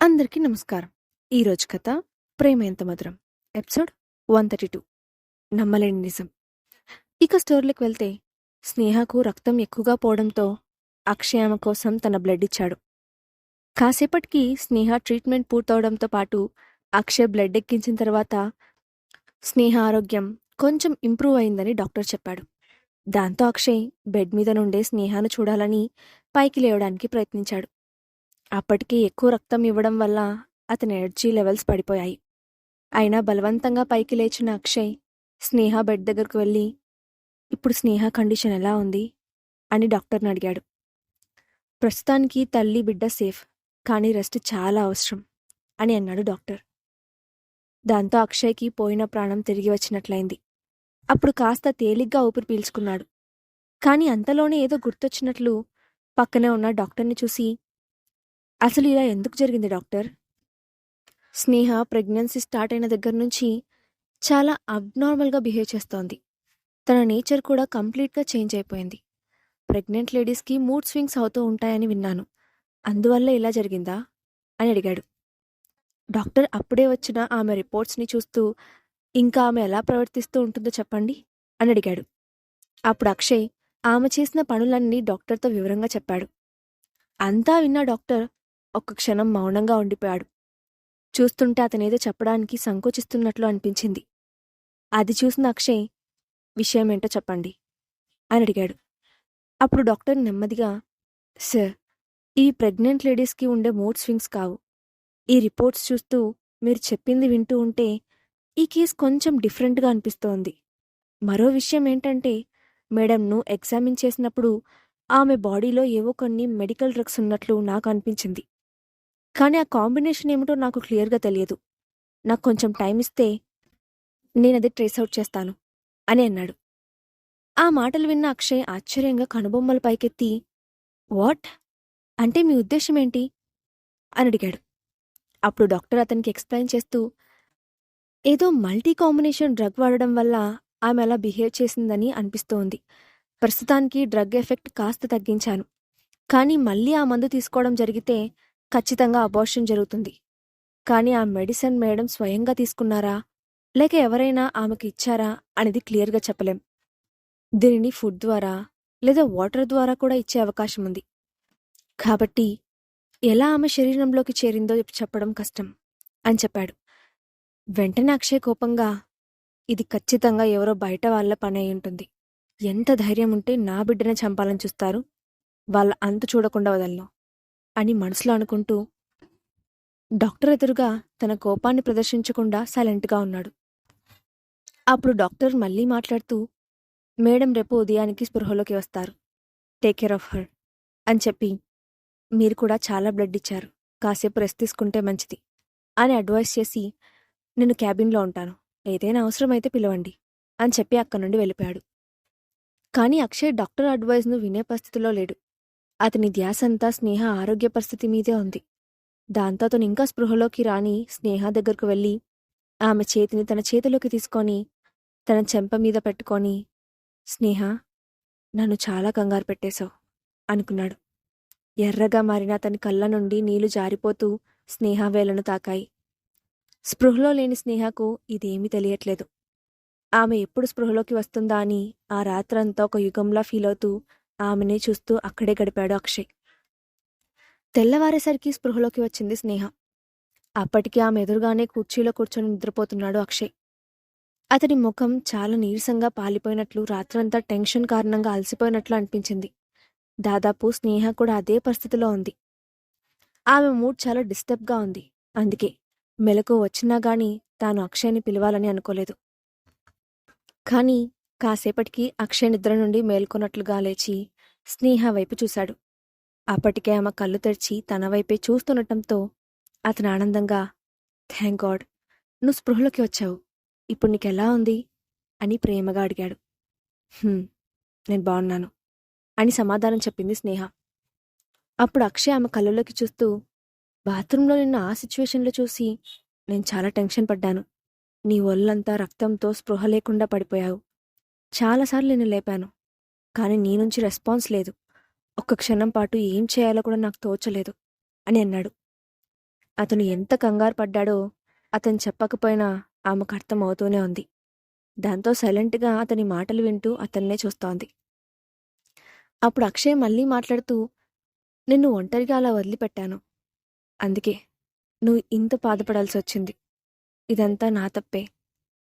అందరికీ నమస్కారం. ఈరోజు కథ 'ప్రేమ ఎంత మధురం' ఎపిసోడ్ 132 నమ్మలేని నిజం. ఇక స్టోరీలోకి వెళ్తే స్నేహకు రక్తం ఎక్కువగా పోవడంతో అక్షయ్ ఆమె కోసం తన బ్లడ్ ఇచ్చాడు. కాసేపటికి స్నేహ ట్రీట్మెంట్ పూర్తవడంతో పాటు అక్షయ్ బ్లడ్ ఎక్కించిన తర్వాత స్నేహ ఆరోగ్యం కొంచెం ఇంప్రూవ్ అయిందని డాక్టర్ చెప్పాడు. దాంతో అక్షయ్ బెడ్ మీద నుండే స్నేహాను చూడాలని పైకి లేవడానికి ప్రయత్నించాడు. అప్పటికి ఎక్కువ రక్తం ఇవ్వడం వల్ల అతని ఎనర్జీ లెవెల్స్ పడిపోయాయి. అయినా బలవంతంగా పైకి లేచిన అక్షయ్ స్నేహ బెడ్ దగ్గరకు వెళ్ళి, ఇప్పుడు స్నేహ కండిషన్ ఎలా ఉంది అని డాక్టర్ని అడిగాడు. ప్రస్తుతానికి తల్లి బిడ్డ సేఫ్, కానీ రెస్ట్ చాలా అవసరం అని అన్నాడు డాక్టర్. దాంతో అక్షయ్కి పోయిన ప్రాణం తిరిగి వచ్చినట్లయింది. అప్పుడు కాస్త తేలిగ్గా ఊపిరి పీల్చుకున్నాడు. కానీ అంతలోనే ఏదో గుర్తొచ్చినట్లు పక్కనే ఉన్న డాక్టర్ని చూసి, అసలు ఇలా ఎందుకు జరిగింది డాక్టర్? స్నేహ ప్రెగ్నెన్సీ స్టార్ట్ అయిన దగ్గర నుంచి చాలా అబ్నార్మల్గా బిహేవ్ చేస్తోంది. తన నేచర్ కూడా కంప్లీట్గా చేంజ్ అయిపోయింది. ప్రెగ్నెంట్ లేడీస్కి మూడ్ స్వింగ్స్ అవుతూ ఉంటాయని విన్నాను. అందువల్ల ఇలా జరిగిందా అని అడిగాడు. డాక్టర్ అప్పుడే వచ్చిన ఆమె రిపోర్ట్స్ని చూస్తూ, ఇంకా ఆమె ఎలా ప్రవర్తిస్తూ ఉంటుందో చెప్పండి అని అడిగాడు. అప్పుడు అక్షయ్ ఆమె చేసిన పనులన్నీ డాక్టర్తో వివరంగా చెప్పాడు. అంతా విన్న డాక్టర్ ఒక్క క్షణం మౌనంగా ఉండిపోయాడు. చూస్తుంటే అతనేదో చెప్పడానికి సంకోచిస్తున్నట్లు అనిపించింది. అది చూసిన అక్షయ్, విషయమేంటో చెప్పండి అని అడిగాడు. అప్పుడు డాక్టర్ నెమ్మదిగా, సార్, ఇవి ప్రెగ్నెంట్ లేడీస్కి ఉండే మూడ్ స్వింగ్స్ కావు. ఈ రిపోర్ట్స్ చూస్తూ మీరు చెప్పింది వింటూ ఉంటే ఈ కేసు కొంచెం డిఫరెంట్గా అనిపిస్తోంది. మరో విషయం ఏంటంటే, మేడంను ఎగ్జామిన్ చేసినప్పుడు ఆమె బాడీలో ఏవో కొన్ని మెడికల్ డ్రగ్స్ ఉన్నట్లు నాకు అనిపించింది. కానీ ఆ కాంబినేషన్ ఏమిటో నాకు క్లియర్గా తెలియదు. నాకు కొంచెం టైం ఇస్తే నేనది ట్రేస్అవుట్ చేస్తాను అని అన్నాడు. ఆ మాటలు విన్న అక్షయ్ ఆశ్చర్యంగా కనుబొమ్మలు పైకెత్తి, వాట్? అంటే మీ ఉద్దేశమేంటి అని అడిగాడు. అప్పుడు డాక్టర్ అతనికి ఎక్స్ప్లెయిన్ చేస్తూ, ఏదో మల్టీ కాంబినేషన్ డ్రగ్ వాడడం వల్ల ఆమె అలా బిహేవ్ చేసిందని అనిపిస్తోంది. ప్రస్తుతానికి డ్రగ్ ఎఫెక్ట్ కాస్త తగ్గించాను. కానీ మళ్ళీ ఆ మందు తీసుకోవడం జరిగితే ఖచ్చితంగా అబార్షన్ జరుగుతుంది. కానీ ఆ మెడిసిన్ మేడం స్వయంగా తీసుకున్నారా లేక ఎవరైనా ఆమెకు ఇచ్చారా అనేది క్లియర్గా చెప్పలేం. దీనిని ఫుడ్ ద్వారా లేదా వాటర్ ద్వారా కూడా ఇచ్చే అవకాశం ఉంది. కాబట్టి ఎలా ఆమె శరీరంలోకి చేరిందో చెప్పడం కష్టం అని చెప్పాడు. వెంటనే అక్షయ్ కోపంగా, ఇది ఖచ్చితంగా ఎవరో బయట వాళ్ళ పని అయి ఉంటుంది. ఎంత ధైర్యం ఉంటే నా బిడ్డనే చంపాలని చూస్తారు, వాళ్ళ అంతు చూడకుండా వదలను అని మనసులో అనుకుంటూ డాక్టర్ ఎదురుగా తన కోపాన్ని ప్రదర్శించకుండా సైలెంట్గా ఉన్నాడు. అప్పుడు డాక్టర్ మళ్ళీ మాట్లాడుతూ, మేడం రేపు ఉదయానికి స్పృహలోకి వస్తారు, టేక్ కేర్ ఆఫ్ హర్ అని చెప్పి, మీరు కూడా చాలా బ్లడ్ ఇచ్చారు, కాసేపు రెస్ట్ తీసుకుంటే మంచిది అని అడ్వైస్ చేసి, నేను క్యాబిన్లో ఉంటాను, ఏదైనా అవసరమైతే పిలవండి అని చెప్పి అక్కడి నుండి వెళ్ళిపోయాడు. కానీ అక్షయ్ డాక్టర్ అడ్వైస్ను వినే పరిస్థితిలో లేడు. అతని ధ్యాసంతా స్నేహ ఆరోగ్య పరిస్థితి మీదే ఉంది. దాంతో అతను ఇంకా స్పృహలోకి రాని స్నేహ దగ్గరకు వెళ్ళి ఆమె చేతిని తన చేతిలోకి తీసుకొని తన చెంప మీద పెట్టుకొని, స్నేహ, నన్ను చాలా కంగారు పెట్టేశావు అనుకున్నాడు. ఎర్రగా మారిన అతని కళ్ళ నుండి నీళ్లు జారిపోతూ స్నేహ వేళ్లను తాకాయి. స్పృహలో లేని స్నేహకు ఇదేమీ తెలియట్లేదు. ఆమె ఎప్పుడు స్పృహలోకి వస్తుందా అని ఆ రాత్రంతా ఒక యుగంలా ఫీల్ అవుతూ ఆమెనే చూస్తూ అక్కడే గడిపాడు అక్షయ్. తెల్లవారేసరికి స్పృహలోకి వచ్చింది స్నేహ. అప్పటికి ఆమె ఎదురుగానే కుర్చీలో కూర్చొని నిద్రపోతున్నాడు అక్షయ్. అతడి ముఖం చాలా నీరసంగా పాలిపోయినట్లు, రాత్రంతా టెన్షన్ కారణంగా అలసిపోయినట్లు అనిపించింది. దాదాపు స్నేహ కూడా అదే పరిస్థితిలో ఉంది. ఆమె మూడ్ చాలా డిస్టర్బ్గా ఉంది. అందుకే మెలకు వచ్చినా గాని తాను అక్షయ్ని పిలవాలని అనుకోలేదు. కానీ కాసేపటికి అక్షయ్ నిద్ర నుండి మేల్కొన్నట్లుగా లేచి స్నేహ వైపు చూశాడు. అప్పటికే ఆమె కళ్ళు తెరిచి తన వైపే చూస్తుండటంతో అతను ఆనందంగా, థ్యాంక్ గాడ్, నువ్వు స్పృహలోకి వచ్చావు, ఇప్పుడు నీకెలా ఉంది అని ప్రేమగా అడిగాడు. నేను బాగున్నాను అని సమాధానం చెప్పింది స్నేహ. అప్పుడు అక్షయ్ ఆమె కళ్ళలోకి చూస్తూ, బాత్రూంలో నిన్న ఆ సిచ్యువేషన్లో చూసి నేను చాలా టెన్షన్ పడ్డాను. నీ ఒళ్ళంతా రక్తంతో స్పృహ లేకుండా పడిపోయావు. చాలాసార్లు నిన్ను లేపాను, కానీ నీ నుంచి రెస్పాన్స్ లేదు. ఒక్క క్షణం పాటు ఏం చేయాలో కూడా నాకు తోచలేదు అని అన్నాడు. అతను ఎంత కంగారు పడ్డాడో అతను చెప్పకపోయినా ఆమెకు అర్థమవుతూనే ఉంది. దాంతో సైలెంట్గా అతని మాటలు వింటూ అతన్నే చూస్తోంది. అప్పుడు అక్షయ్ మళ్ళీ మాట్లాడుతూ, నిన్ను ఒంటరిగా అలా వదిలిపెట్టాను. అందుకే నువ్వు ఇంత బాధపడాల్సి వచ్చింది. ఇదంతా నా తప్పే.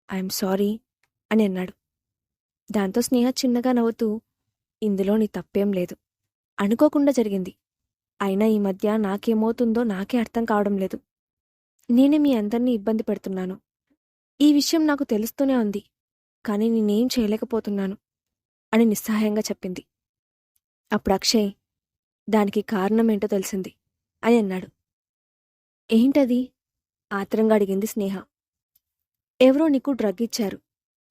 ఐఎమ్ సారీ అని అన్నాడు. దాంతో స్నేహ చిన్నగా నవ్వుతూ, ఇందులో నీ తప్పేం లేదు. అనుకోకుండా జరిగింది. అయినా ఈ మధ్య నాకేమవుతుందో నాకే అర్థం కావడం లేదు. నేనే మీ అందరినీ ఇబ్బంది పెడుతున్నాను. ఈ విషయం నాకు తెలుస్తూనే ఉంది. కానీ నేనేం చేయలేకపోతున్నాను అని నిస్సహాయంగా చెప్పింది. అప్పుడు అక్షయ్, దానికి కారణమేంటో తెలిసింది అని అన్నాడు. ఏంటది? ఆత్రంగా అడిగింది స్నేహ. ఎవరో నీకు డ్రగ్ ఇచ్చారు.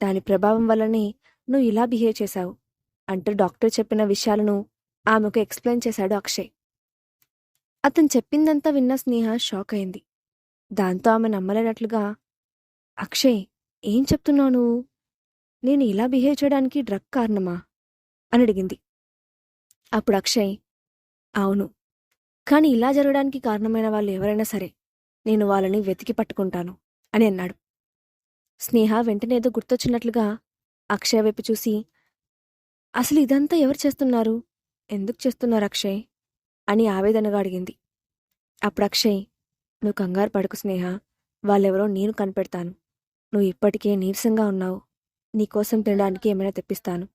దాని ప్రభావం వల్లనే నువ్వు ఇలా బిహేవ్ చేశావు అంటూ డాక్టర్ చెప్పిన విషయాలను ఆమెకు ఎక్స్ప్లెయిన్ చేశాడు అక్షయ్. అతను చెప్పిందంతా విన్న స్నేహ షాక్ అయింది. దాంతో ఆమె నమ్మలేనట్లుగా, అక్షయ్, ఏం చెప్తున్నావు నువ్వు? నేను ఇలా బిహేవ్ చేయడానికి డ్రగ్ కారణమా అని అడిగింది. అప్పుడు అక్షయ్, అవును. కాని ఇలా జరగడానికి కారణమైన వాళ్ళు ఎవరైనా సరే నేను వాళ్ళని వెతికి పట్టుకుంటాను అని అన్నాడు. స్నేహ వెంటనేదో గుర్తొచ్చినట్లుగా అక్షయ్ వైపు చూసి, అసలు ఇదంతా ఎవరు చేస్తున్నారు? ఎందుకు చేస్తున్నారు అక్షయ్ అని ఆవేదనగా అడిగింది. అప్పుడు అక్షయ్, నువ్వు కంగారు పడకు స్నేహ, వాళ్ళెవరో నేను కనిపెడతాను. నువ్వు ఇప్పటికే నీరసంగా ఉన్నావు. నీకోసం తినడానికి ఏమైనా తెప్పిస్తాను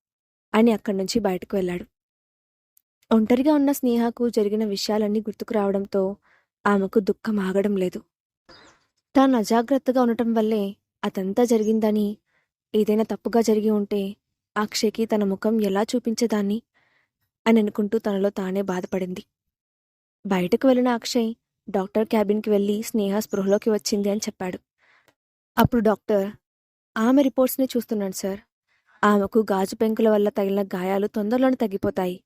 అని అక్కడి నుంచి బయటకు వెళ్ళాడు. ఒంటరిగా ఉన్న స్నేహకు జరిగిన విషయాలన్నీ గుర్తుకు రావడంతో ఆమెకు దుఃఖం ఆగడం లేదు. తాను అజాగ్రత్తగా ఉండటం వల్లే అదంతా జరిగిందని, ఏదైనా తప్పుగా జరిగి ఉంటే అక్షయ్కి తన ముఖం ఎలా చూపించేదాన్ని అని అనుకుంటూ తనలో తానే బాధపడింది. బయటకు వెళ్ళిన అక్షయ్ డాక్టర్ క్యాబిన్కి వెళ్ళి స్నేహ స్పృహలోకి వచ్చింది అని చెప్పాడు. అప్పుడు డాక్టర్, ఆమె రిపోర్ట్స్ని చూస్తున్నాను సార్. ఆమెకు గాజు పెంకుల వల్ల తగిలిన గాయాలు తొందరలోనే తగ్గిపోతాయి.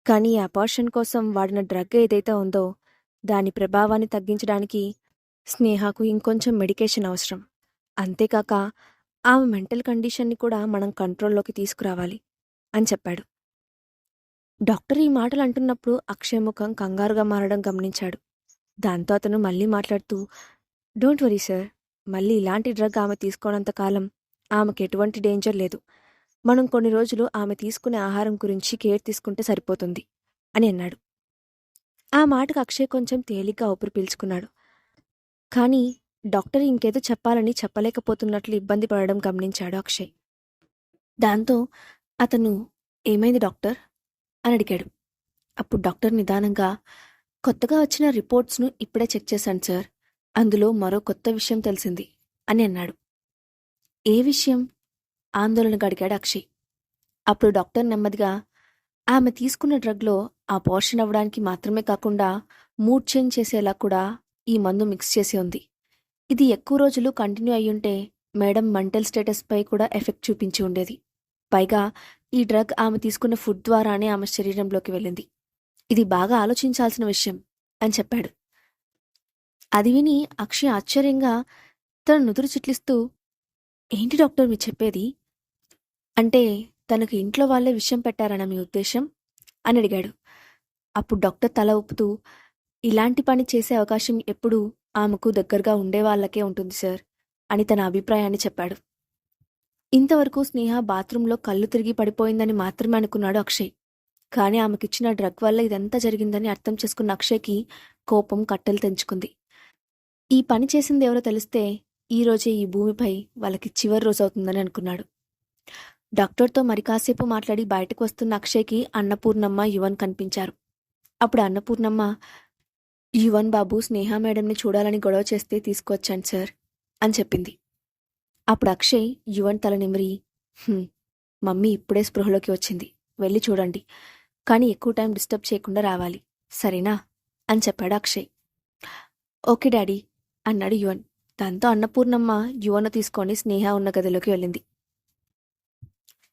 కానీ ఈ అబార్షన్ కోసం వాడిన డ్రగ్ ఏదైతే ఉందో దాని ప్రభావాన్ని తగ్గించడానికి స్నేహకు ఇంకొంచెం మెడికేషన్ అవసరం. అంతేకాక ఆమె మెంటల్ కండిషన్ని కూడా మనం కంట్రోల్లోకి తీసుకురావాలి అని చెప్పాడు. డాక్టర్ ఈ మాటలు అంటున్నప్పుడు అక్షయ్ ముఖం కంగారుగా మారడం గమనించాడు. దాంతో అతను మళ్ళీ మాట్లాడుతూ, డోంట్ వరీ సార్, మళ్ళీ ఇలాంటి డ్రగ్ ఆమె తీసుకోనంత కాలం ఆమెకు ఎటువంటి డేంజర్ లేదు. మనం కొన్ని రోజులు ఆమె తీసుకునే ఆహారం గురించి కేర్ తీసుకుంటే సరిపోతుంది అని అన్నాడు. ఆ మాటకు అక్షయ్ కొంచెం తేలిగ్గా ఊపిరి పీల్చుకున్నాడు. కానీ డాక్టర్ ఇంకేదో చెప్పాలని చెప్పలేకపోతున్నట్లు ఇబ్బంది పడడం గమనించాడు అక్షయ్. దాంతో అతను, ఏమైంది డాక్టర్ అని అడిగాడు. అప్పుడు డాక్టర్ నిదానంగా, కొత్తగా వచ్చిన రిపోర్ట్స్ను ఇప్పుడే చెక్ చేశాను సార్. అందులో మరో కొత్త విషయం తెలిసింది అని అన్నాడు. ఏ విషయం? ఆందోళనగా అడిగాడు అక్షయ్. అప్పుడు డాక్టర్ నెమ్మదిగా, ఆమె తీసుకున్న డ్రగ్లో ఆ పోర్షన్ అవ్వడానికి మాత్రమే కాకుండా మూడ్ చేంజ్ చేసేలా కూడా ఈ మందు మిక్స్ చేసి ఉంది. ఇది ఎక్కువ రోజులు కంటిన్యూ అయ్యుంటే మేడం మెంటల్ స్టేటస్పై కూడా ఎఫెక్ట్ చూపించి ఉండేది. పైగా ఈ డ్రగ్ ఆమె తీసుకున్న ఫుడ్ ద్వారానే ఆమె శరీరంలోకి వెళ్ళింది. ఇది బాగా ఆలోచించాల్సిన విషయం అని చెప్పాడు. అది విని అక్షయ్ ఆశ్చర్యంగా తన నుదురు చిట్లిస్తూ, ఏంటి డాక్టర్ మీరు చెప్పేది? అంటే తనకు ఇంట్లో వాళ్ళే విషయం పెట్టారన్న మీ ఉద్దేశం అని అడిగాడు. అప్పుడు డాక్టర్ తల ఊపుతూ, ఇలాంటి పని చేసే అవకాశం ఎప్పుడూ ఆమెకు దగ్గరగా ఉండేవాళ్లకే ఉంటుంది సార్ అని తన అభిప్రాయాన్ని చెప్పాడు. ఇంతవరకు స్నేహ బాత్రూంలో కళ్ళు తిరిగి పడిపోయిందని మాత్రమే అనుకున్నాడు అక్షయ్. కానీ ఆమెకిచ్చిన డ్రగ్ వల్ల ఇదంతా జరిగిందని అర్థం చేసుకున్న అక్షయ్కి కోపం కట్టెలు తెంచుకుంది. ఈ పని చేసింది ఎవరో తెలిస్తే ఈరోజే ఈ భూమిపై వాళ్ళకి చివరి రోజు అవుతుందని అనుకున్నాడు. డాక్టర్తో మరి కాసేపు మాట్లాడి బయటకు వస్తున్న అక్షయ్కి అన్నపూర్ణమ్మ, యువన్ కనిపించారు. అప్పుడు అన్నపూర్ణమ్మ, యువన్ బాబు స్నేహ మేడంని చూడాలని గొడవ చేస్తే తీసుకొచ్చాను సార్ అని చెప్పింది. అప్పుడు అక్షయ్ యువన్ తల నిమిరి, మమ్మీ ఇప్పుడే స్పృహలోకి వచ్చింది, వెళ్ళి చూడండి, కానీ ఎక్కువ టైం డిస్టర్బ్ చేయకుండా రావాలి, సరేనా అని చెప్పాడు అక్షయ్. ఓకే డాడీ అన్నాడు యువన్. దాంతో అన్నపూర్ణమ్మ యువన్ను తీసుకొని స్నేహ ఉన్న గదిలోకి వెళ్ళింది.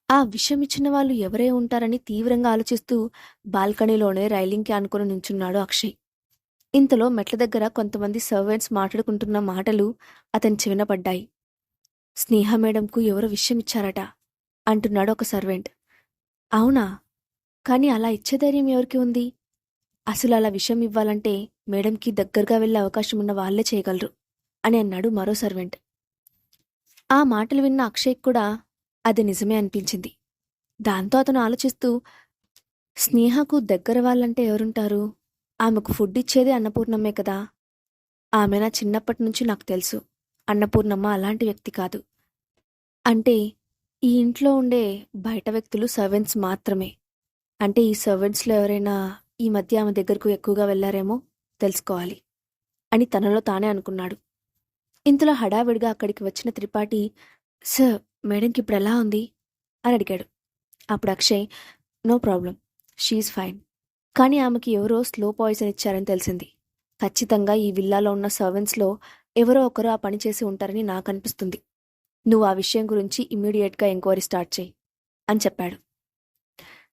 ఆ విషయం ఇచ్చిన వాళ్ళు ఎవరై ఉంటారని తీవ్రంగా ఆలోచిస్తూ బాల్కనీలోనే రైలింగ్కి ఆనుకుని నుంచున్నాడు అక్షయ్. ఇంతలో మెట్ల దగ్గర కొంతమంది సర్వెంట్స్ మాట్లాడుకుంటున్న మాటలు అతని చెవిన పడ్డాయి. స్నేహ మేడంకు ఎవరో విషయం ఇచ్చారట అంటున్నాడు ఒక సర్వెంట్. అవునా? కానీ అలా ఇచ్చే ధైర్యం ఎవరికి ఉంది? అసలు అలా విషయం ఇవ్వాలంటే మేడంకి దగ్గరగా వెళ్ళే అవకాశం ఉన్న వాళ్ళే చేయగలరు అని అన్నాడు మరో సర్వెంట్. ఆ మాటలు విన్న అక్షయ్ కూడా అది నిజమే అనిపించింది. దాంతో అతను ఆలోచిస్తూ, స్నేహకు దగ్గర వాళ్ళంటే ఎవరుంటారు? ఆమెకు ఫుడ్ ఇచ్చేదే అన్నపూర్ణమ్మే కదా. ఆమె నా చిన్నప్పటి నుంచి నాకు తెలుసు. అన్నపూర్ణమ్మ అలాంటి వ్యక్తి కాదు. అంటే ఈ ఇంట్లో ఉండే బయట వ్యక్తులు సర్వెంట్స్ మాత్రమే. అంటే ఈ సర్వెంట్స్లో ఎవరైనా ఈ మధ్య ఆమె దగ్గరకు ఎక్కువగా వెళ్లారేమో తెలుసుకోవాలి అని తనలో తానే అనుకున్నాడు. ఇంతలో హడావిడిగా అక్కడికి వచ్చిన త్రిపాఠి, సార్, మేడంకి ఇప్పుడు ఎలా ఉంది అని అడిగాడు. అప్పుడు Akshay, no problem, she's fine. కానీ ఆమెకి ఎవరో స్లో పాయిజన్ ఇచ్చారని తెలిసింది. ఖచ్చితంగా ఈ విల్లాలో ఉన్న సర్వెంట్స్లో ఎవరో ఒకరు ఆ పని చేసి ఉంటారని నాకు అనిపిస్తుంది. నువ్వు ఆ విషయం గురించి ఇమ్మీడియట్గా ఎంక్వైరీ స్టార్ట్ చేయి అని చెప్పాడు.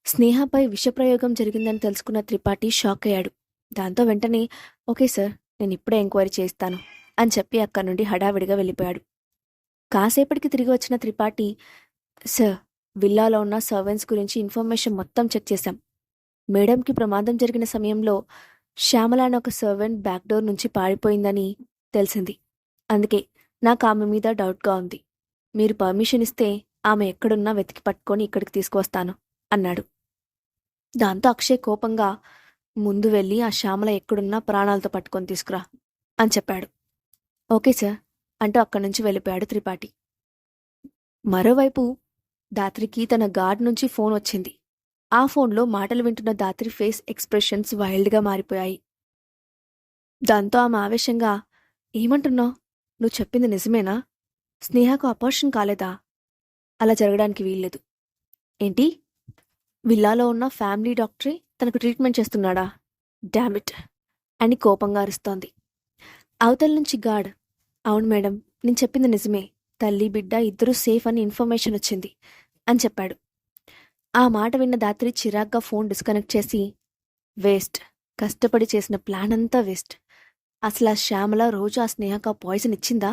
స్నేహపై విషప్రయోగం జరిగిందని తెలుసుకున్న త్రిపాఠి షాక్ అయ్యాడు. దాంతో వెంటనే, ఓకే సార్, నేను ఇప్పుడే ఎంక్వైరీ చేస్తాను అని చెప్పి అక్కడి నుండి హడావిడిగా వెళ్ళిపోయాడు. కాసేపటికి తిరిగి వచ్చిన త్రిపాఠి, సార్, విల్లాలో ఉన్న సర్వెంట్స్ గురించి ఇన్ఫర్మేషన్ మొత్తం చెక్ చేశాం. మేడంకి ప్రమాదం జరిగిన సమయంలో శ్యామల అనే ఒక సర్వెంట్ బ్యాక్ డోర్ నుంచి పారిపోయిందని తెలిసింది. అందుకే నాకు ఆమె మీద డౌట్గా ఉంది. మీరు పర్మిషన్ ఇస్తే ఆమె ఎక్కడున్నా వెతికి పట్టుకొని ఇక్కడికి తీసుకువస్తాను అన్నాడు. దాంతో అక్షయ్ కోపంగా, ముందు వెళ్ళి ఆ శ్యామల ఎక్కడున్నా ప్రాణాలతో పట్టుకొని తీసుకురా అని చెప్పాడు. ఓకే సార్ అంటూ అక్కడి నుంచి వెళ్ళిపోయాడు త్రిపాఠి. మరోవైపు దాత్రికి తన గార్డ్ నుంచి ఫోన్ వచ్చింది. ఆ ఫోన్లో మాటలు వింటున్న దాత్రి ఫేస్ ఎక్స్ప్రెషన్స్ వైల్డ్గా మారిపోయాయి. దాంతో ఆమె ఆవేశంగా, ఏమంటున్నావు? నువ్వు చెప్పింది నిజమేనా? స్నేహకు అపార్షన్ కాలేదా? అలా జరగడానికి వీల్లేదు. ఏంటి? విల్లాలో ఉన్న ఫ్యామిలీ డాక్టరే తనకు ట్రీట్మెంట్ చేస్తున్నాడా? డామిట్ అని కోపంగా అరుస్తోంది. అవతల నుంచి గార్డ్, అవును మేడం, నేను చెప్పింది నిజమే. తల్లి బిడ్డ ఇద్దరూ సేఫ్ అని ఇన్ఫర్మేషన్ వచ్చింది అని చెప్పాడు. ఆ మాట విన్న దాత్రి చిరాగ్గా ఫోన్ డిస్కనెక్ట్ చేసి, వేస్ట్, కష్టపడి చేసిన ప్లాన్ అంతా వేస్ట్. అసలు ఆ శ్యామల రోజు ఆ స్నేహకు ఆ పాయిజన్ ఇచ్చిందా?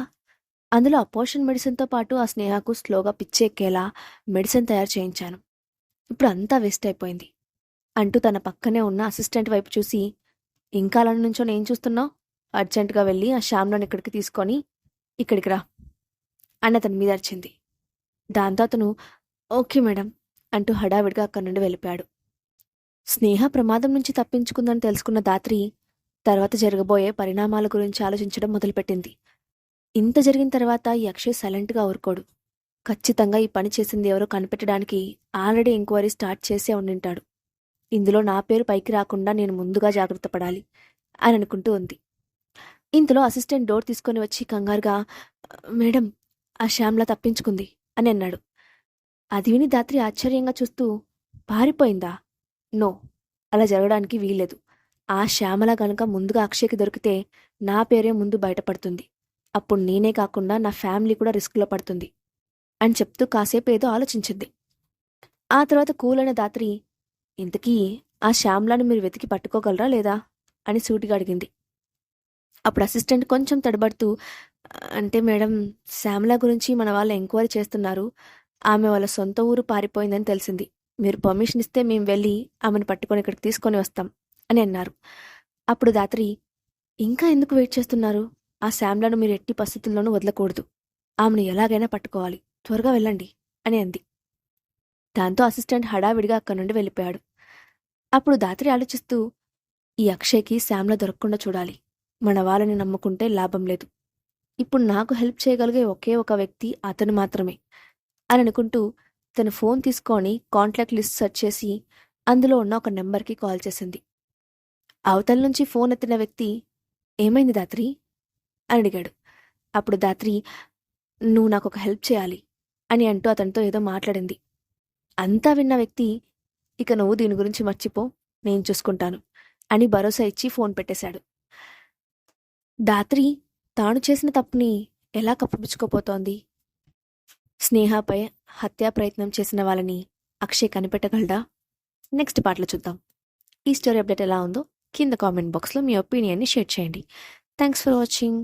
అందులో అపోషన్ మెడిసిన్తో పాటు ఆ స్నేహకు స్లోగా పిచ్చెక్కేలా మెడిసిన్ తయారు చేయించాను. ఇప్పుడు అంతా వేస్ట్ అయిపోయింది అంటూ తన పక్కనే ఉన్న అసిస్టెంట్ వైపు చూసి, ఇంకా అలా నుంచో నేను చూస్తున్నావు? అర్జెంటుగా వెళ్ళి ఆ శ్యామ్లను ఇక్కడికి తీసుకొని ఇక్కడికి రా అని అతని మీద అరిచింది. దాంతో అతను ఓకే మేడం అంటూ హడావిడిగా అక్కడి నుండి వెళ్ళిపోయాడు. స్నేహ ప్రమాదం నుంచి తప్పించుకుందని తెలుసుకున్న దాత్రి తర్వాత జరగబోయే పరిణామాల గురించి ఆలోచించడం మొదలుపెట్టింది. ఇంత జరిగిన తర్వాత ఈ అక్షయ్ సైలెంట్గా ఊరుకోడు. ఖచ్చితంగా ఈ పని చేసింది ఎవరో కనిపెట్టడానికి ఆల్రెడీ ఎంక్వైరీ స్టార్ట్ చేసే ఉండింటాడు. ఇందులో నా పేరు పైకి రాకుండా నేను ముందుగా జాగ్రత్త పడాలి అని అనుకుంటూ ఉంది. ఇంతలో అసిస్టెంట్ డోర్ తీసుకొని వచ్చి కంగారుగా, మేడం, ఆ శ్యామ్ల తప్పించుకుంది అని అన్నాడు. అది విని దాత్రి ఆశ్చర్యంగా చూస్తూ, పారిపోయిందా? నో, అలా జరగడానికి వీల్లేదు. ఆ శ్యామల గనుక ముందుగా అక్షయ్కి దొరికితే నా పేరే ముందు బయటపడుతుంది. అప్పుడు నేనే కాకుండా నా ఫ్యామిలీ కూడా రిస్క్లో పడుతుంది అని చెప్తూ కాసేపు ఏదో ఆలోచించింది. ఆ తర్వాత కూలైన దాత్రి, ఇంతకీ ఆ శ్యామలను మీరు వెతికి పట్టుకోగలరా లేదా అని సూటిగా అడిగింది. అప్పుడు అసిస్టెంట్ కొంచెం తడబడుతూ, అంటే మేడం, శ్యామల గురించి మన వాళ్ళు ఎంక్వైరీ చేస్తున్నారు. ఆమె వాళ్ళ సొంత ఊరు పారిపోయిందని తెలిసింది. మీరు పర్మిషన్ ఇస్తే మేము వెళ్ళి ఆమెను పట్టుకొని ఇక్కడికి తీసుకొని వస్తాం అని అన్నారు. అప్పుడు దాత్రి, ఇంకా ఎందుకు వెయిట్ చేస్తున్నారు? ఆ శ్యామలను మీరు ఎట్టి పరిస్థితుల్లోనూ వదలకూడదు. ఆమెను ఎలాగైనా పట్టుకోవాలి. త్వరగా వెళ్ళండి అని అంది. దాంతో అసిస్టెంట్ హడావిడిగా అక్కడి నుండి వెళ్ళిపోయాడు. అప్పుడు దాత్రి ఆలోచిస్తూ, ఈ అక్షయ్కి శ్యామల దొరకకుండా చూడాలి. మన వాళ్ళని నమ్ముకుంటే లాభం లేదు. ఇప్పుడు నాకు హెల్ప్ చేయగలిగే ఒకే ఒక వ్యక్తి అతను మాత్రమే అని అనుకుంటూ తన ఫోన్ తీసుకొని కాంటాక్ట్ లిస్ట్ సెర్చ్ చేసి అందులో ఉన్న ఒక నెంబర్కి కాల్ చేసింది. అవతల నుంచి ఫోన్ ఎత్తిన వ్యక్తి, ఏమైంది దాత్రి అని అడిగాడు. అప్పుడు దాత్రి, నువ్వు నాకు ఒక హెల్ప్ చేయాలి అని అంటూ అతనితో ఏదో మాట్లాడింది. అంతా విన్న వ్యక్తి, ఇక నువ్వు దీని గురించి మర్చిపో, నేను చూసుకుంటాను అని భరోసా ఇచ్చి ఫోన్ పెట్టేశాడు. దాత్రి తాను చేసిన తప్పుని ఎలా కప్పిపుచ్చుకోపోతోంది? స్నేహపై హత్యా ప్రయత్నం చేసిన వాళ్ళని అక్షయ్ కనిపెట్టగలడా? నెక్స్ట్ పార్ట్లో చూద్దాం. ఈ స్టోరీ అప్డేట్ ఎలా ఉందో కింద కామెంట్ బాక్స్లో మీ ఒపీనియన్ని షేర్ చేయండి. Thanks for watching.